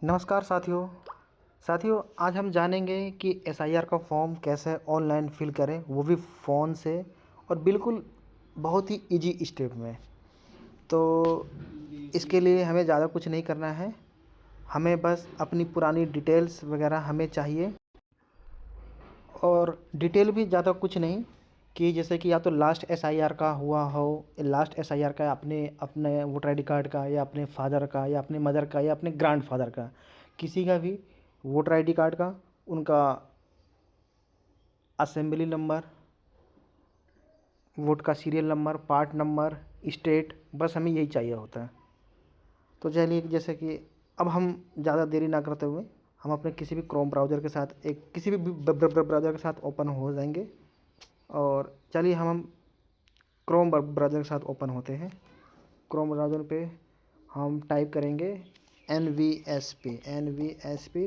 नमस्कार साथियों। आज हम जानेंगे कि एसआईआर का फॉर्म कैसे ऑनलाइन फिल करें, वो भी फ़ोन से, और बिल्कुल बहुत ही इजी स्टेप में। तो इसके लिए हमें ज़्यादा कुछ नहीं करना है, हमें बस अपनी पुरानी डिटेल्स वगैरह हमें चाहिए। और डिटेल भी ज़्यादा कुछ नहीं, कि जैसे कि या तो लास्ट एसआईआर का हुआ हो, लास्ट एसआईआर का अपने अपने वोटर आईडी कार्ड का, या अपने फादर का, या अपने मदर का, या अपने ग्रैंडफादर का, किसी का भी वोटर आईडी कार्ड का, उनका असेंबली नंबर, वोट का serial number, part number, state, बस हमें यही चाहिए होता है। तो चलिए, जैसे कि अब हम ज़्यादा देरी ना करते हुए हम अपने किसी भी क्रोम ब्राउज़र के साथ, एक किसी भी ब्राउज़र के साथ ओपन हो जाएंगे। और चलिए हम क्रोम ब्राउज़र के साथ ओपन होते हैं। क्रोम ब्राउज़र पे हम टाइप करेंगे NVSP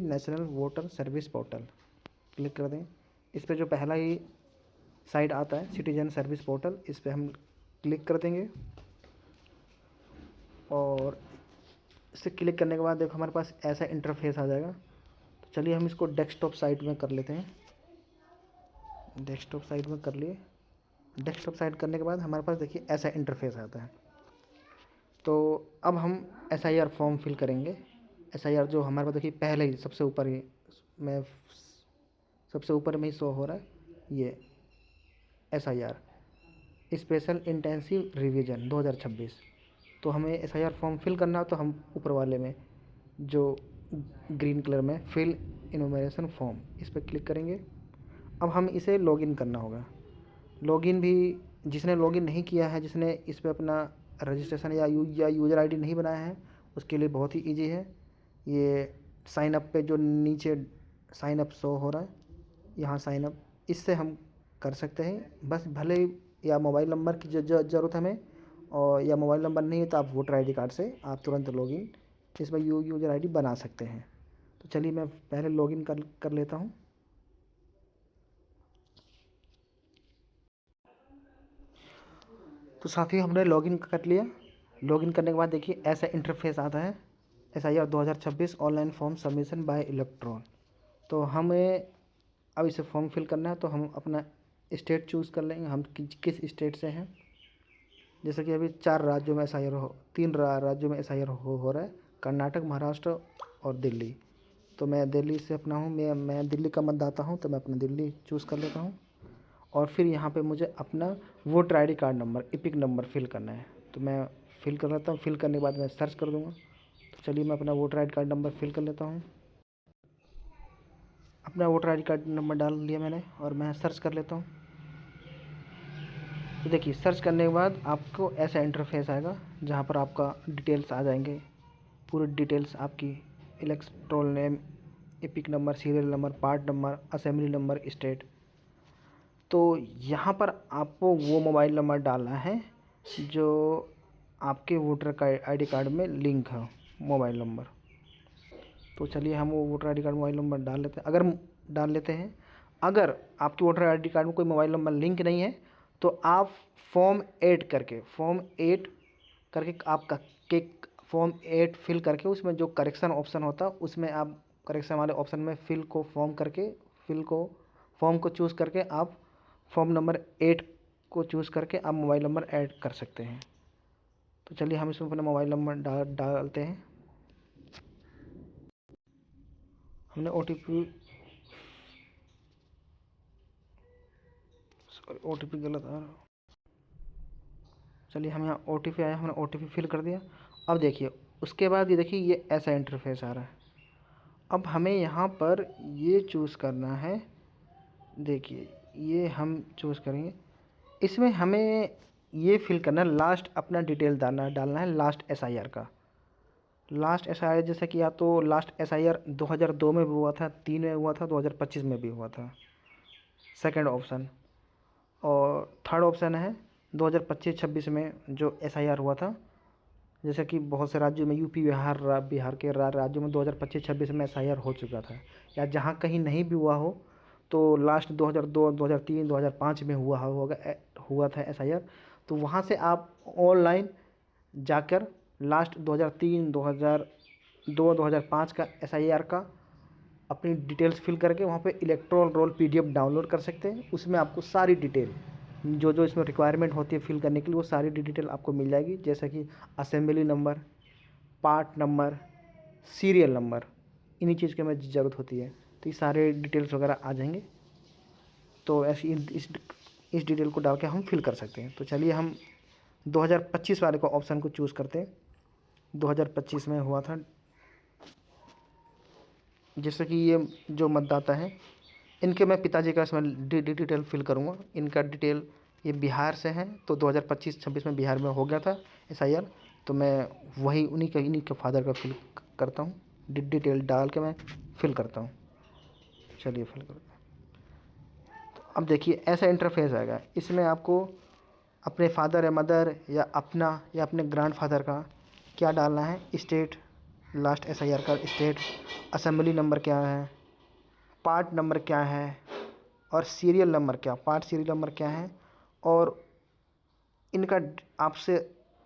national voter service portal, click कर दें। इस पे जो पहला ही साइट आता है सिटीजन सर्विस पोर्टल, इस पे हम क्लिक कर देंगे। और इसे क्लिक करने के बाद देखो हमारे पास ऐसा इंटरफेस आ जाएगा। तो चलिए हम इसको डेस्कटॉप साइट में कर लेते हैं। डेस्कटॉप साइट में कर लिए। डेस्कटॉप साइट करने के बाद हमारे पास देखिए ऐसा इंटरफेस आता है। तो अब हम एसआईआर फॉर्म फिल करेंगे। एसआईआर जो हमारे पास देखिए पहले ही सबसे ऊपर ही में सबसे ऊपर में ही शो हो रहा है, ये एसआईआर स्पेशल इंटेंसिव रिवीजन 2026। तो हमें एसआईआर फॉर्म फिल करना हो तो हम ऊपर वाले में जो ग्रीन कलर में फिल इनोमिनेशन फॉर्म, इस पर क्लिक करेंगे। अब हम इसे लॉगिन करना होगा। लॉगिन भी जिसने लॉगिन नहीं किया है, जिसने इस पे अपना रजिस्ट्रेशन या यूज़र आईडी नहीं बनाया है, उसके लिए बहुत ही इजी है। ये साइन अप पे जो नीचे साइन अप शो हो रहा है, यहाँ साइन अप, इससे हम कर सकते हैं। बस भले या मोबाइल नंबर की ज़रूरत हमें, और या मोबाइल नंबर नहीं है तो आप वोटर आईडी कार्ड से आप तुरंत लॉगिन इसमें यूज़र आईडी बना सकते हैं। तो चलिए मैं पहले लॉगिन कर लेता हूँ। तो साथियों हमने लॉगिन कर लिया। लॉगिन करने के बाद देखिए ऐसा इंटरफेस आता है, SIR 2026 online form submission by electron. तो हमें अब इसे फॉर्म फिल करना है, तो हम अपना स्टेट चूज़ कर लेंगे, हम किस स्टेट से हैं। जैसे कि अभी 4 राज्यों में एसआईआर हो, 3 राज्यों में एसआईआर हो रहा है, कर्नाटक, महाराष्ट्र और दिल्ली। तो मैं दिल्ली से अपना हूँ, मैं दिल्ली का मतदाता हूँ, तो मैं अपना दिल्ली चूज़ कर लेता हूँ। और फिर यहाँ पे मुझे अपना voter ID card number, EPIC number fill करना है। तो मैं फिल कर लेता हूँ। फिल करने के बाद मैं सर्च कर दूँगा। तो चलिए मैं अपना voter ID card number fill कर लेता हूँ। अपना वोटर आईडी कार्ड नंबर डाल दिया मैंने, और मैं सर्च कर लेता हूँ। तो देखिए सर्च करने के बाद आपको ऐसा इंटरफेस आएगा, जहाँ पर आपका डिटेल्स आ जाएंगे, पूरी डिटेल्स आपकी, electoral name, EPIC number, serial number, part number, assembly number, state. तो यहाँ पर आपको वो मोबाइल नंबर डालना है जो आपके वोटर का आईडी कार्ड में लिंक है, मोबाइल नंबर। तो चलिए हम वो voter ID card mobile number डाल लेते हैं। अगर आपके वोटर आईडी कार्ड में कोई मोबाइल नंबर लिंक नहीं है, तो आप फॉर्म 8 करके आपका के फॉर्म 8 फिल करके, उसमें जो करेक्शन ऑप्शन होता है, उसमें आप करेक्शन वाले ऑप्शन में फॉर्म को चूज़ करके आप फॉर्म नंबर 8 को चूज़ करके आप मोबाइल नंबर ऐड कर सकते हैं। तो चलिए हम इसमें अपना मोबाइल नंबर डालते हैं। हमने ओ टी पी गलत आ रहा। चलिए हम यहाँ ओ टी पी आया, हमने ओ टी पी फिल कर दिया। अब देखिए उसके बाद ये देखिए ये ऐसा इंटरफेस आ रहा है। अब हमें यहाँ पर ये चूज़ करना है। देखिए ये हम चूज़ करेंगे, इसमें हमें ये फिल करना है, लास्ट अपना डिटेल डालना है लास्ट एसआईआर का। लास्ट एसआईआर जैसे कि या तो लास्ट एसआईआर 2002 में भी हुआ था, 3 में हुआ था, 2025 में भी हुआ था, सेकंड ऑप्शन। और थर्ड ऑप्शन है 2025-26 में जो एसआईआर हुआ था। जैसे कि बहुत से राज्यों में, यूपी, बिहार के राज्यों में 2025-26 में एसआईआर हो चुका था। या जहाँ कहीं नहीं भी हुआ हो तो लास्ट 2002, 2003, 2005 में हुआ था एसआईआर। तो वहाँ से आप ऑनलाइन जाकर लास्ट 2003, 2005 का SIR का अपनी डिटेल्स फिल करके वहाँ पे इलेक्टोरल रोल PDF डाउनलोड कर सकते हैं। उसमें आपको सारी डिटेल जो जो इसमें रिक्वायरमेंट होती है फिल करने के लिए वो सारी डिटेल आपको मिल जाएगी, जैसे कि assembly number, part number, serial number, इन्हीं चीज़ की हमें ज़रूरत होती है। तो ये सारे डिटेल्स वगैरह आ जाएंगे। तो ऐसी इस डिटेल को डाल के हम फिल कर सकते हैं। तो चलिए हम 2025 वाले को ऑप्शन को चूज़ करते हैं। 2025 में हुआ था, जैसे कि ये जो मतदाता है इनके मैं पिताजी का इसमें डिटेल फिल करूँगा। इनका डिटेल ये बिहार से हैं, तो 2025-26 में बिहार में हो गया था SIR, तो मैं वही इन्हीं के फादर का फिल करता हूँ। डिटेल डाल के मैं फिल करता हूँ। चलिए फिल करते हैं। तो अब देखिए ऐसा इंटरफेस आएगा। इसमें आपको अपने फादर या मदर या अपना या अपने ग्रैंडफादर का क्या डालना है, स्टेट, लास्ट SIR का स्टेट, असेंबली नंबर क्या है, पार्ट नंबर क्या है, और सीरियल नंबर क्या, पार्ट सीरियल नंबर क्या है, और इनका आपसे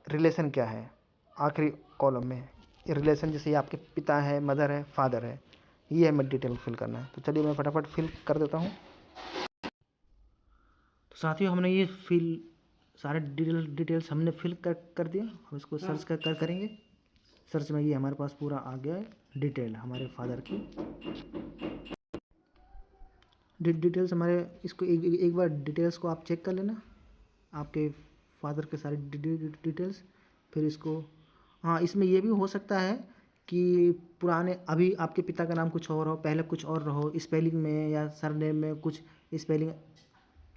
रिलेशन क्या है। आखिरी कॉलम में रिलेशन, जैसे आपके पिता है, मदर है, फादर है, ये हमें डिटेल फिल करना है। तो चलिए मैं फटाफट फिल कर देता हूँ। तो साथियों हमने ये सारे डिटेल्स हमने फिल कर दिया। हम इसको सर्च करेंगे। सर्च में ये हमारे पास पूरा आ गया है डिटेल हमारे फादर की। डिटेल्स हमारे, इसको एक बार डिटेल्स को आप चेक कर लेना, आपके फादर के सारे डिटेल्स। फिर इसको, हाँ इसमें ये भी हो सकता है कि पुराने, अभी आपके पिता का नाम कुछ और हो, पहले कुछ और रहो, स्पेलिंग में या सरनेम में कुछ स्पेलिंग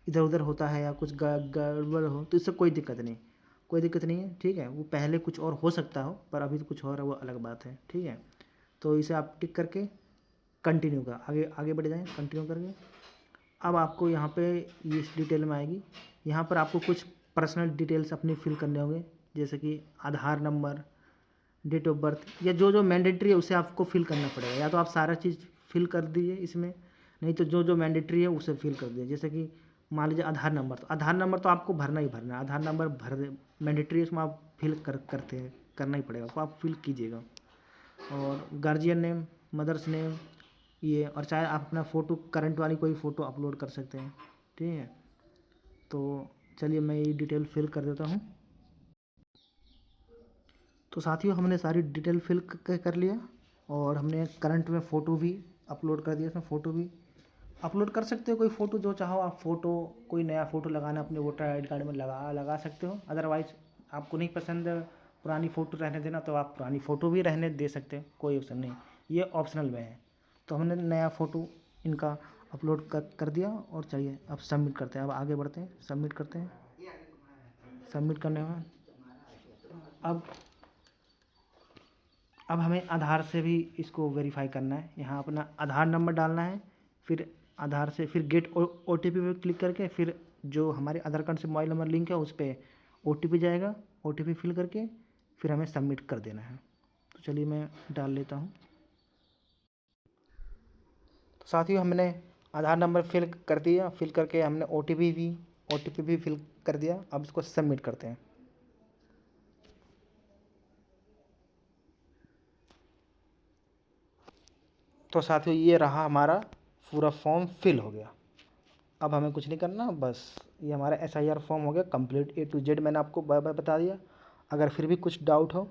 इधर उधर होता है या कुछ गड़बड़ हो, तो इससे कोई दिक्कत नहीं, कोई दिक्कत नहीं है। ठीक है, वो पहले कुछ और हो सकता हो पर अभी तो कुछ और है, वो अलग बात है। ठीक है, तो इसे आप टिक करके कंटिन्यू का आगे आगे बढ़ जाएँ कंटिन्यू करके। अब आपको यहाँ पे ये इस डिटेल में आएगी। यहाँ पर आपको कुछ पर्सनल डिटेल्स अपनी फिल करने होंगे, जैसे कि आधार नंबर, डेट ऑफ बर्थ, या जो जो मैंडेटरी है उसे आपको फिल करना पड़ेगा। या तो आप सारा चीज़ फिल कर दीजिए इसमें, नहीं तो जो जो मैंडेटरी है उसे फिल कर दीजिए। जैसे कि मान लीजिए आधार नंबर, तो आधार नंबर तो आपको भरना ही भरना है। आधार नंबर मैंडेटरी, उसमें आप फिल करते हैं, करना ही पड़ेगा, तो आप फिल कीजिएगा। और गार्जियन नेम, मदर्स नेम, ये, और चाहे आप अपना फ़ोटो, करंट वाली कोई फ़ोटो अपलोड कर सकते हैं। ठीक है, तो चलिए मैं ये डिटेल फिल कर देता हूँ। तो साथियों हमने सारी डिटेल फिल कर लिया, और हमने करंट में फ़ोटो भी अपलोड कर दिया। इसमें फ़ोटो भी अपलोड कर सकते हो, कोई फ़ोटो जो चाहो आप। फ़ोटो कोई नया फ़ोटो लगाना अपने वोटर ID कार्ड में लगा सकते हो। अदरवाइज़ आपको नहीं पसंद पुरानी फ़ोटो रहने देना, तो आप पुरानी फ़ोटो भी रहने दे सकते हो, कोई ऑप्शन नहीं, ये ऑप्शनल में है। तो हमने नया फ़ोटो इनका अपलोड कर दिया, और चलिए अब सबमिट करते हैं। अब आगे बढ़ते हैं, सबमिट करते हैं। सबमिट करने में अब हमें आधार से भी इसको वेरीफाई करना है। यहाँ अपना आधार नंबर डालना है, फिर आधार से फिर गेट OTP पे क्लिक करके, फिर जो हमारे आधार कार्ड से मोबाइल नंबर लिंक है उस पर OTP जाएगा। OTP फिल करके फिर हमें सबमिट कर देना है। तो चलिए मैं डाल लेता हूँ। तो साथियों हमने आधार नंबर फिल कर दिया, फिल करके हमने OTP भी फिल कर दिया। अब इसको सबमिट करते हैं। तो साथियों ये रहा, हमारा पूरा फॉर्म फिल हो गया। अब हमें कुछ नहीं करना, बस ये हमारा SIR फॉर्म हो गया कंप्लीट, A to Z मैंने आपको बता दिया। अगर फिर भी कुछ डाउट हो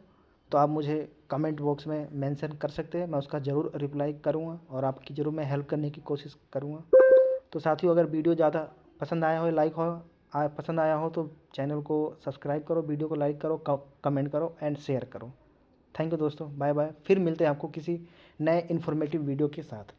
तो आप मुझे कमेंट बॉक्स में मेंशन कर सकते हैं, मैं उसका ज़रूर रिप्लाई करूँगा और आपकी ज़रूर मैं हेल्प करने की कोशिश करूँगा। तो साथियों अगर वीडियो ज़्यादा पसंद आया हो तो चैनल को सब्सक्राइब करो, वीडियो को लाइक करो, कमेंट करो एंड शेयर करो। थैंक यू दोस्तों, बाय बाय। फिर मिलते हैं आपको किसी नए इन्फॉर्मेटिव वीडियो के साथ।